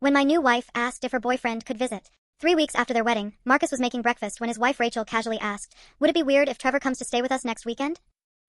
when my new wife asked if her boyfriend could visit. 3 weeks after their wedding, Marcus was making breakfast when his wife Rachel casually asked, "Would it be weird if Trevor comes to stay with us next weekend?"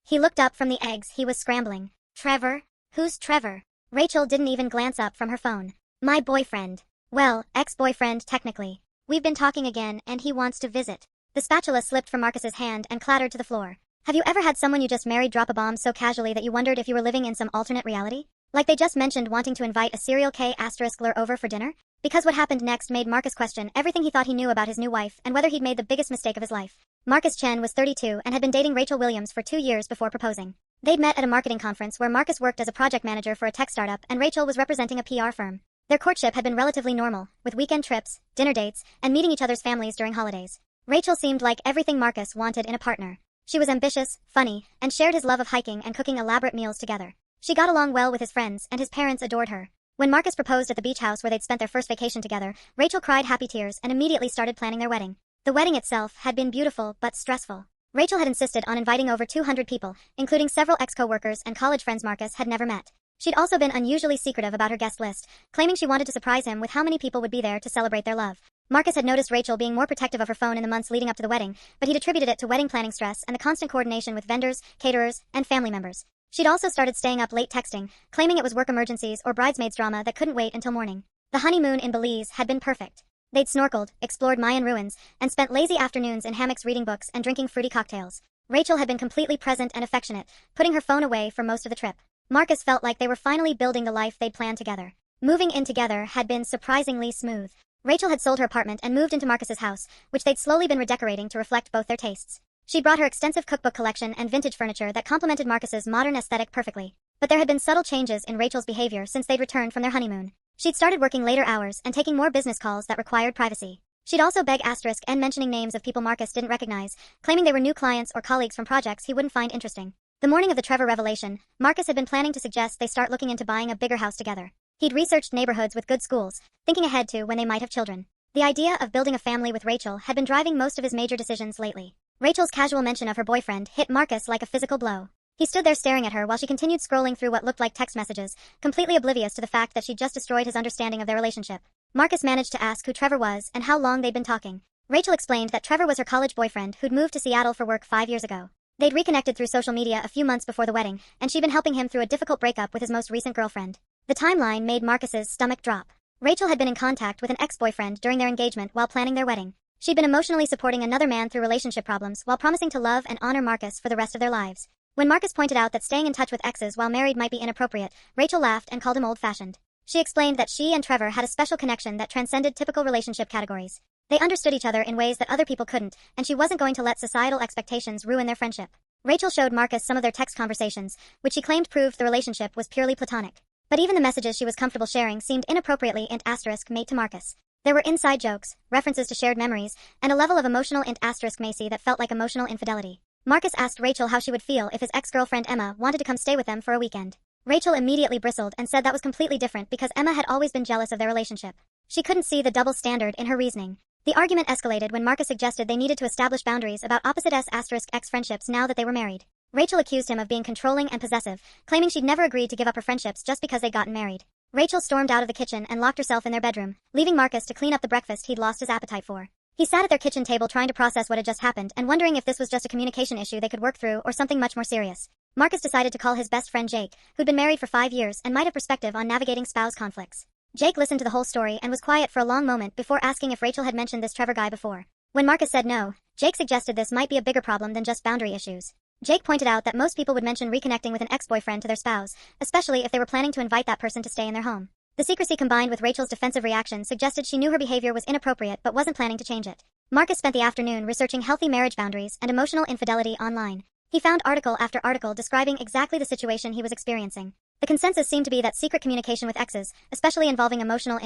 He looked up from the eggs he was scrambling. "Trevor? Who's Trevor?" Rachel didn't even glance up from her phone. "My boyfriend. Well, ex-boyfriend technically. We've been talking again and he wants to visit." The spatula slipped from Marcus's hand and clattered to the floor. Have you ever had someone you just married drop a bomb so casually that you wondered if you were living in some alternate reality? Like they just mentioned wanting to invite a serial K***ler over for dinner? Because what happened next made Marcus question everything he thought he knew about his new wife and whether he'd made the biggest mistake of his life. Marcus Chen was 32 and had been dating Rachel Williams for 2 years before proposing. They'd met at a marketing conference where Marcus worked as a project manager for a tech startup and Rachel was representing a PR firm. Their courtship had been relatively normal, with weekend trips, dinner dates, and meeting each other's families during holidays. Rachel seemed like everything Marcus wanted in a partner. She was ambitious, funny, and shared his love of hiking and cooking elaborate meals together. She got along well with his friends and his parents adored her. When Marcus proposed at the beach house where they'd spent their first vacation together, Rachel cried happy tears and immediately started planning their wedding. The wedding itself had been beautiful but stressful. Rachel had insisted on inviting over 200 people, including several ex-co-workers and college friends Marcus had never met. She'd also been unusually secretive about her guest list, claiming she wanted to surprise him with how many people would be there to celebrate their love. Marcus had noticed Rachel being more protective of her phone in the months leading up to the wedding, but he'd attributed it to wedding planning stress and the constant coordination with vendors, caterers, and family members. She'd also started staying up late texting, claiming it was work emergencies or bridesmaids drama that couldn't wait until morning. The honeymoon in Belize had been perfect. They'd snorkeled, explored Mayan ruins, and spent lazy afternoons in hammocks reading books and drinking fruity cocktails. Rachel had been completely present and affectionate, putting her phone away for most of the trip. Marcus felt like they were finally building the life they'd planned together. Moving in together had been surprisingly smooth. Rachel had sold her apartment and moved into Marcus's house, which they'd slowly been redecorating to reflect both their tastes. She brought her extensive cookbook collection and vintage furniture that complemented Marcus's modern aesthetic perfectly. But there had been subtle changes in Rachel's behavior since they'd returned from their honeymoon. She'd started working later hours and taking more business calls that required privacy. She'd also beg asterisk and mentioning names of people Marcus didn't recognize, claiming they were new clients or colleagues from projects he wouldn't find interesting. The morning of the Trevor revelation, Marcus had been planning to suggest they start looking into buying a bigger house together. He'd researched neighborhoods with good schools, thinking ahead to when they might have children. The idea of building a family with Rachel had been driving most of his major decisions lately. Rachel's casual mention of her boyfriend hit Marcus like a physical blow. He stood there staring at her while she continued scrolling through what looked like text messages, completely oblivious to the fact that she'd just destroyed his understanding of their relationship. Marcus managed to ask who Trevor was and how long they'd been talking. Rachel explained that Trevor was her college boyfriend who'd moved to Seattle for work 5 years ago. They'd reconnected through social media a few months before the wedding, and she'd been helping him through a difficult breakup with his most recent girlfriend. The timeline made Marcus's stomach drop. Rachel had been in contact with an ex-boyfriend during their engagement while planning their wedding. She'd been emotionally supporting another man through relationship problems while promising to love and honor Marcus for the rest of their lives. When Marcus pointed out that staying in touch with exes while married might be inappropriate, Rachel laughed and called him old-fashioned. She explained that she and Trevor had a special connection that transcended typical relationship categories. They understood each other in ways that other people couldn't, and she wasn't going to let societal expectations ruin their friendship. Rachel showed Marcus some of their text conversations, which she claimed proved the relationship was purely platonic. But even the messages she was comfortable sharing seemed inappropriately **mate to Marcus. There were inside jokes, references to shared memories, and a level of emotional **macy that felt like emotional infidelity. Marcus asked Rachel how she would feel if his ex-girlfriend Emma wanted to come stay with them for a weekend. Rachel immediately bristled and said that was completely different because Emma had always been jealous of their relationship. She couldn't see the double standard in her reasoning. The argument escalated when Marcus suggested they needed to establish boundaries about opposite **ex friendships now that they were married. Rachel accused him of being controlling and possessive, claiming she'd never agreed to give up her friendships just because they'd gotten married. Rachel stormed out of the kitchen and locked herself in their bedroom, leaving Marcus to clean up the breakfast he'd lost his appetite for. He sat at their kitchen table trying to process what had just happened and wondering if this was just a communication issue they could work through or something much more serious. Marcus decided to call his best friend Jake, who'd been married for 5 years and might have perspective on navigating spouse conflicts. Jake listened to the whole story and was quiet for a long moment before asking if Rachel had mentioned this Trevor guy before. When Marcus said no, Jake suggested this might be a bigger problem than just boundary issues. Jake pointed out that most people would mention reconnecting with an ex-boyfriend to their spouse, especially if they were planning to invite that person to stay in their home. The secrecy combined with Rachel's defensive reaction suggested she knew her behavior was inappropriate but wasn't planning to change it. Marcus spent the afternoon researching healthy marriage boundaries and emotional infidelity online. He found article after article describing exactly the situation he was experiencing. The consensus seemed to be that secret communication with exes, especially involving emotional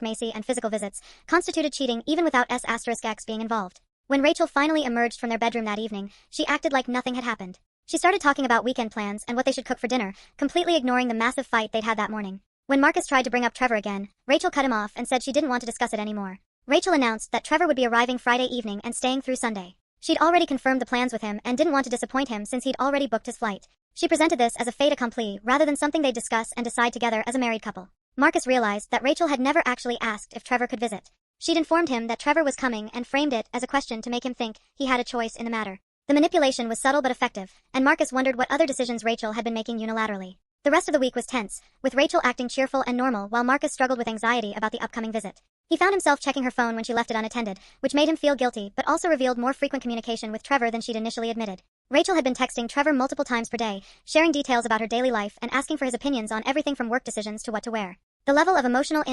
**macy and physical visits, constituted cheating even without **x being involved. When Rachel finally emerged from their bedroom that evening, she acted like nothing had happened. She started talking about weekend plans and what they should cook for dinner, completely ignoring the massive fight they'd had that morning. When Marcus tried to bring up Trevor again, Rachel cut him off and said she didn't want to discuss it anymore. Rachel announced that Trevor would be arriving Friday evening and staying through Sunday. She'd already confirmed the plans with him and didn't want to disappoint him since he'd already booked his flight. She presented this as a fait accompli rather than something they'd discuss and decide together as a married couple. Marcus realized that Rachel had never actually asked if Trevor could visit. She'd informed him that Trevor was coming and framed it as a question to make him think he had a choice in the matter. The manipulation was subtle but effective, and Marcus wondered what other decisions Rachel had been making unilaterally. The rest of the week was tense, with Rachel acting cheerful and normal while Marcus struggled with anxiety about the upcoming visit. He found himself checking her phone when she left it unattended, which made him feel guilty but also revealed more frequent communication with Trevor than she'd initially admitted. Rachel had been texting Trevor multiple times per day, sharing details about her daily life and asking for his opinions on everything from work decisions to what to wear. The level of emotional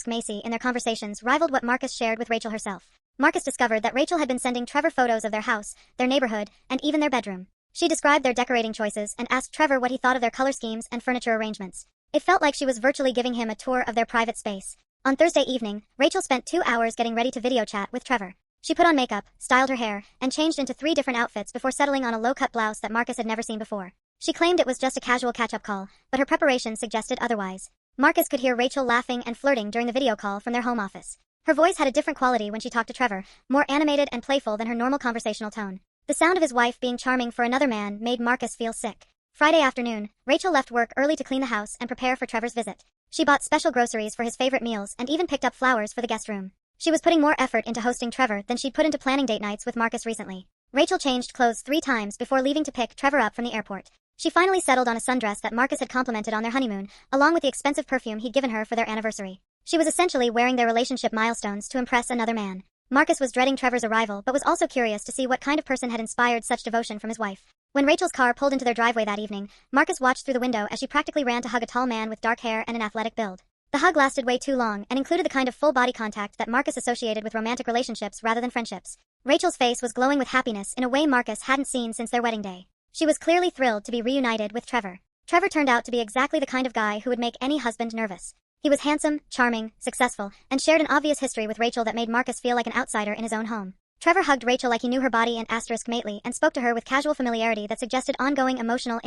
Macy in their conversations rivaled what Marcus shared with Rachel herself. Marcus discovered that Rachel had been sending Trevor photos of their house, their neighborhood, and even their bedroom. She described their decorating choices and asked Trevor what he thought of their color schemes and furniture arrangements. It felt like she was virtually giving him a tour of their private space. On Thursday evening, Rachel spent 2 hours getting ready to video chat with Trevor. She put on makeup, styled her hair, and changed into 3 different outfits before settling on a low-cut blouse that Marcus had never seen before. She claimed it was just a casual catch-up call, but her preparation suggested otherwise. Marcus could hear Rachel laughing and flirting during the video call from their home office. Her voice had a different quality when she talked to Trevor, more animated and playful than her normal conversational tone. The sound of his wife being charming for another man made Marcus feel sick. Friday afternoon, Rachel left work early to clean the house and prepare for Trevor's visit. She bought special groceries for his favorite meals and even picked up flowers for the guest room. She was putting more effort into hosting Trevor than she'd put into planning date nights with Marcus recently. Rachel changed clothes 3 times before leaving to pick Trevor up from the airport. She finally settled on a sundress that Marcus had complimented on their honeymoon, along with the expensive perfume he'd given her for their anniversary. She was essentially wearing their relationship milestones to impress another man. Marcus was dreading Trevor's arrival but was also curious to see what kind of person had inspired such devotion from his wife. When Rachel's car pulled into their driveway that evening, Marcus watched through the window as she practically ran to hug a tall man with dark hair and an athletic build. The hug lasted way too long and included the kind of full-body contact that Marcus associated with romantic relationships rather than friendships. Rachel's face was glowing with happiness in a way Marcus hadn't seen since their wedding day. She was clearly thrilled to be reunited with Trevor. Trevor turned out to be exactly the kind of guy who would make any husband nervous. He was handsome, charming, successful, and shared an obvious history with Rachel that made Marcus feel like an outsider in his own home. Trevor hugged Rachel like he knew her body and mately and spoke to her with casual familiarity that suggested ongoing emotional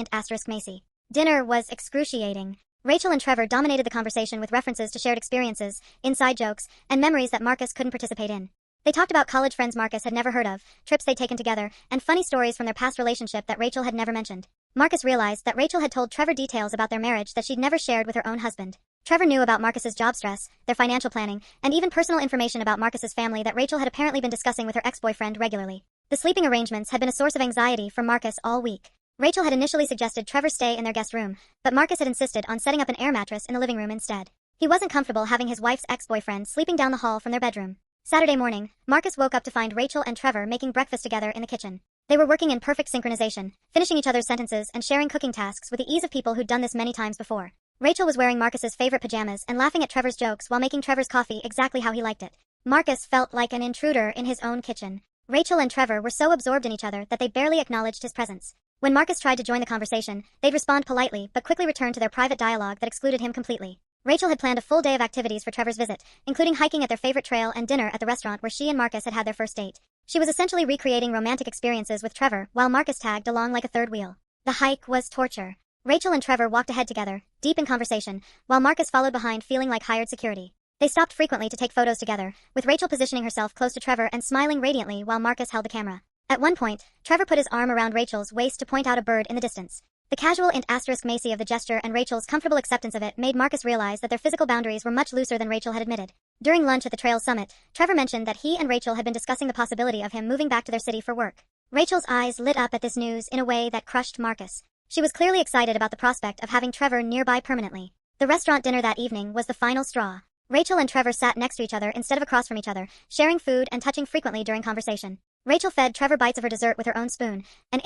Macy. Dinner was excruciating. Rachel and Trevor dominated the conversation with references to shared experiences, inside jokes, and memories that Marcus couldn't participate in. They talked about college friends Marcus had never heard of, trips they'd taken together, and funny stories from their past relationship that Rachel had never mentioned. Marcus realized that Rachel had told Trevor details about their marriage that she'd never shared with her own husband. Trevor knew about Marcus's job stress, their financial planning, and even personal information about Marcus's family that Rachel had apparently been discussing with her ex-boyfriend regularly. The sleeping arrangements had been a source of anxiety for Marcus all week. Rachel had initially suggested Trevor stay in their guest room, but Marcus had insisted on setting up an air mattress in the living room instead. He wasn't comfortable having his wife's ex-boyfriend sleeping down the hall from their bedroom. Saturday morning, Marcus woke up to find Rachel and Trevor making breakfast together in the kitchen. They were working in perfect synchronization, finishing each other's sentences and sharing cooking tasks with the ease of people who'd done this many times before. Rachel was wearing Marcus's favorite pajamas and laughing at Trevor's jokes while making Trevor's coffee exactly how he liked it. Marcus felt like an intruder in his own kitchen. Rachel and Trevor were so absorbed in each other that they barely acknowledged his presence. When Marcus tried to join the conversation, they'd respond politely but quickly return to their private dialogue that excluded him completely. Rachel had planned a full day of activities for Trevor's visit, including hiking at their favorite trail and dinner at the restaurant where she and Marcus had had their first date. She was essentially recreating romantic experiences with Trevor while Marcus tagged along like a third wheel. The hike was torture. Rachel and Trevor walked ahead together, deep in conversation, while Marcus followed behind feeling like hired security. They stopped frequently to take photos together, with Rachel positioning herself close to Trevor and smiling radiantly while Marcus held the camera. At one point, Trevor put his arm around Rachel's waist to point out a bird in the distance. The casual Macy of the gesture and Rachel's comfortable acceptance of it made Marcus realize that their physical boundaries were much looser than Rachel had admitted. During lunch at the trail's summit, Trevor mentioned that he and Rachel had been discussing the possibility of him moving back to their city for work. Rachel's eyes lit up at this news in a way that crushed Marcus. She was clearly excited about the prospect of having Trevor nearby permanently. The restaurant dinner that evening was the final straw. Rachel and Trevor sat next to each other instead of across from each other, sharing food and touching frequently during conversation. Rachel fed Trevor bites of her dessert with her own spoon, an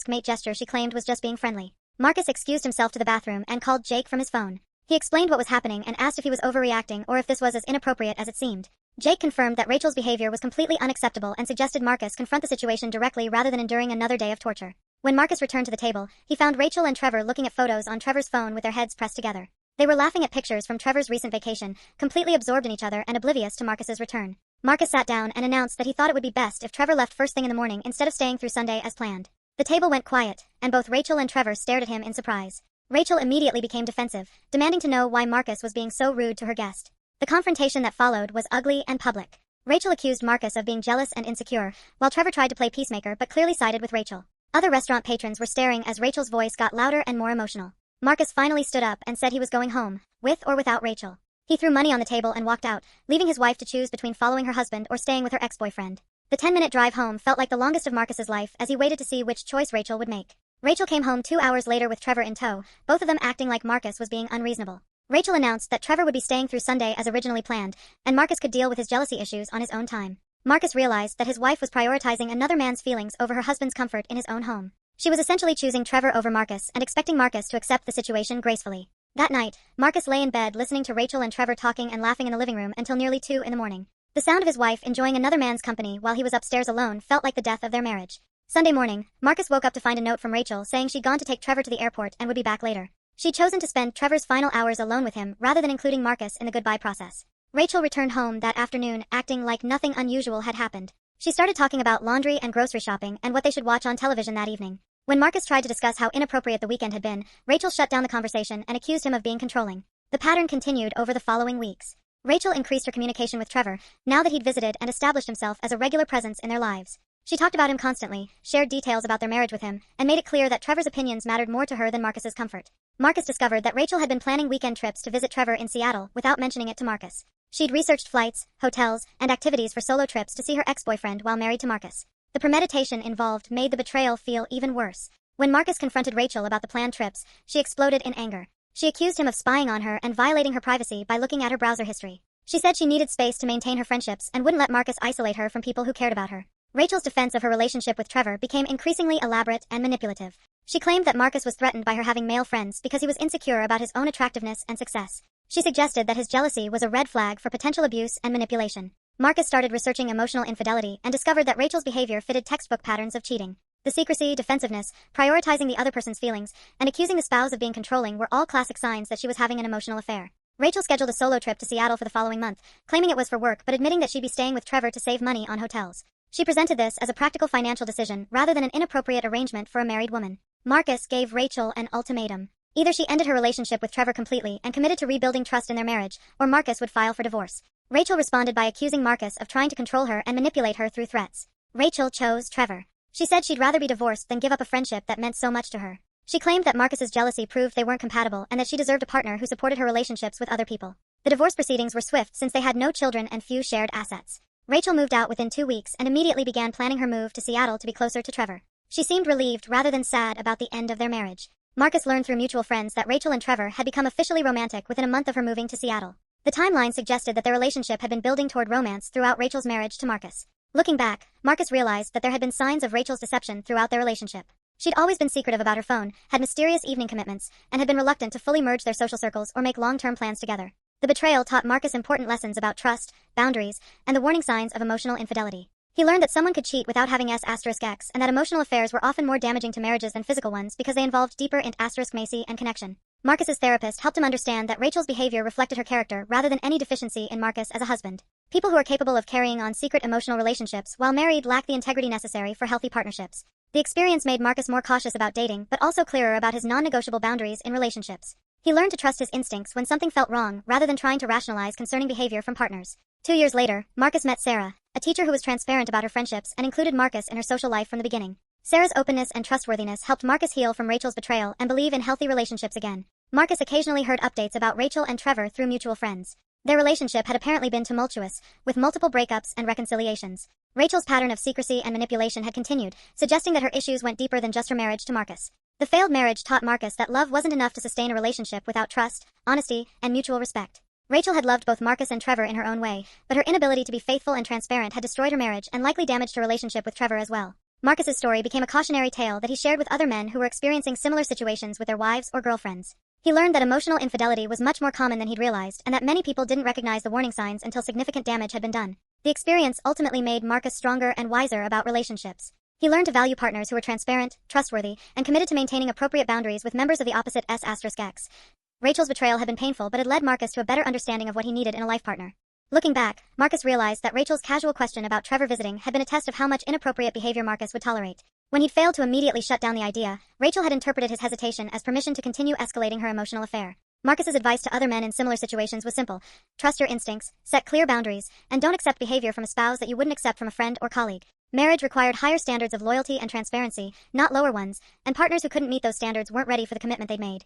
mate gesture she claimed was just being friendly. Marcus excused himself to the bathroom and called Jake from his phone. He explained what was happening and asked if he was overreacting or if this was as inappropriate as it seemed. Jake confirmed that Rachel's behavior was completely unacceptable and suggested Marcus confront the situation directly rather than enduring another day of torture. When Marcus returned to the table, he found Rachel and Trevor looking at photos on Trevor's phone with their heads pressed together. They were laughing at pictures from Trevor's recent vacation, completely absorbed in each other and oblivious to Marcus's return. Marcus sat down and announced that he thought it would be best if Trevor left first thing in the morning instead of staying through Sunday as planned. The table went quiet, and both Rachel and Trevor stared at him in surprise. Rachel immediately became defensive, demanding to know why Marcus was being so rude to her guest. The confrontation that followed was ugly and public. Rachel accused Marcus of being jealous and insecure, while Trevor tried to play peacemaker but clearly sided with Rachel. Other restaurant patrons were staring as Rachel's voice got louder and more emotional. Marcus finally stood up and said he was going home, with or without Rachel. He threw money on the table and walked out, leaving his wife to choose between following her husband or staying with her ex-boyfriend. The 10-minute drive home felt like the longest of Marcus's life as he waited to see which choice Rachel would make. Rachel came home 2 hours later with Trevor in tow, both of them acting like Marcus was being unreasonable. Rachel announced that Trevor would be staying through Sunday as originally planned, and Marcus could deal with his jealousy issues on his own time. Marcus realized that his wife was prioritizing another man's feelings over her husband's comfort in his own home. She was essentially choosing Trevor over Marcus and expecting Marcus to accept the situation gracefully. That night, Marcus lay in bed listening to Rachel and Trevor talking and laughing in the living room until nearly 2 in the morning. The sound of his wife enjoying another man's company while he was upstairs alone felt like the death of their marriage. Sunday morning, Marcus woke up to find a note from Rachel saying she'd gone to take Trevor to the airport and would be back later. She'd chosen to spend Trevor's final hours alone with him rather than including Marcus in the goodbye process. Rachel returned home that afternoon acting like nothing unusual had happened. She started talking about laundry and grocery shopping and what they should watch on television that evening. When Marcus tried to discuss how inappropriate the weekend had been, Rachel shut down the conversation and accused him of being controlling. The pattern continued over the following weeks. Rachel increased her communication with Trevor, now that he'd visited and established himself as a regular presence in their lives. She talked about him constantly, shared details about their marriage with him, and made it clear that Trevor's opinions mattered more to her than Marcus's comfort. Marcus discovered that Rachel had been planning weekend trips to visit Trevor in Seattle without mentioning it to Marcus. She'd researched flights, hotels, and activities for solo trips to see her ex-boyfriend while married to Marcus. The premeditation involved made the betrayal feel even worse. When Marcus confronted Rachel about the planned trips, she exploded in anger. She accused him of spying on her and violating her privacy by looking at her browser history. She said she needed space to maintain her friendships and wouldn't let Marcus isolate her from people who cared about her. Rachel's defense of her relationship with Trevor became increasingly elaborate and manipulative. She claimed that Marcus was threatened by her having male friends because he was insecure about his own attractiveness and success. She suggested that his jealousy was a red flag for potential abuse and manipulation. Marcus started researching emotional infidelity and discovered that Rachel's behavior fitted textbook patterns of cheating. The secrecy, defensiveness, prioritizing the other person's feelings, and accusing the spouse of being controlling were all classic signs that she was having an emotional affair. Rachel scheduled a solo trip to Seattle for the following month, claiming it was for work but admitting that she'd be staying with Trevor to save money on hotels. She presented this as a practical financial decision rather than an inappropriate arrangement for a married woman. Marcus gave Rachel an ultimatum. Either she ended her relationship with Trevor completely and committed to rebuilding trust in their marriage, or Marcus would file for divorce. Rachel responded by accusing Marcus of trying to control her and manipulate her through threats. Rachel chose Trevor. She said she'd rather be divorced than give up a friendship that meant so much to her. She claimed that Marcus's jealousy proved they weren't compatible and that she deserved a partner who supported her relationships with other people. The divorce proceedings were swift since they had no children and few shared assets. Rachel moved out within 2 weeks and immediately began planning her move to Seattle to be closer to Trevor. She seemed relieved rather than sad about the end of their marriage. Marcus learned through mutual friends that Rachel and Trevor had become officially romantic within a month of her moving to Seattle. The timeline suggested that their relationship had been building toward romance throughout Rachel's marriage to Marcus. Looking back, Marcus realized that there had been signs of Rachel's deception throughout their relationship. She'd always been secretive about her phone, had mysterious evening commitments, and had been reluctant to fully merge their social circles or make long-term plans together. The betrayal taught Marcus important lessons about trust, boundaries, and the warning signs of emotional infidelity. He learned that someone could cheat without having S***X, and that emotional affairs were often more damaging to marriages than physical ones because they involved deeper **Macy and connection. Marcus's therapist helped him understand that Rachel's behavior reflected her character rather than any deficiency in Marcus as a husband. People who are capable of carrying on secret emotional relationships while married lack the integrity necessary for healthy partnerships. The experience made Marcus more cautious about dating but also clearer about his non-negotiable boundaries in relationships. He learned to trust his instincts when something felt wrong rather than trying to rationalize concerning behavior from partners. 2 years later, Marcus met Sarah, a teacher who was transparent about her friendships and included Marcus in her social life from the beginning. Sarah's openness and trustworthiness helped Marcus heal from Rachel's betrayal and believe in healthy relationships again. Marcus occasionally heard updates about Rachel and Trevor through mutual friends. Their relationship had apparently been tumultuous, with multiple breakups and reconciliations. Rachel's pattern of secrecy and manipulation had continued, suggesting that her issues went deeper than just her marriage to Marcus. The failed marriage taught Marcus that love wasn't enough to sustain a relationship without trust, honesty, and mutual respect. Rachel had loved both Marcus and Trevor in her own way, but her inability to be faithful and transparent had destroyed her marriage and likely damaged her relationship with Trevor as well. Marcus's story became a cautionary tale that he shared with other men who were experiencing similar situations with their wives or girlfriends. He learned that emotional infidelity was much more common than he'd realized and that many people didn't recognize the warning signs until significant damage had been done. The experience ultimately made Marcus stronger and wiser about relationships. He learned to value partners who were transparent, trustworthy, and committed to maintaining appropriate boundaries with members of the opposite S***X. Rachel's betrayal had been painful but had led Marcus to a better understanding of what he needed in a life partner. Looking back, Marcus realized that Rachel's casual question about Trevor visiting had been a test of how much inappropriate behavior Marcus would tolerate. When he'd failed to immediately shut down the idea, Rachel had interpreted his hesitation as permission to continue escalating her emotional affair. Marcus's advice to other men in similar situations was simple: trust your instincts, set clear boundaries, and don't accept behavior from a spouse that you wouldn't accept from a friend or colleague. Marriage required higher standards of loyalty and transparency, not lower ones, and partners who couldn't meet those standards weren't ready for the commitment they'd made.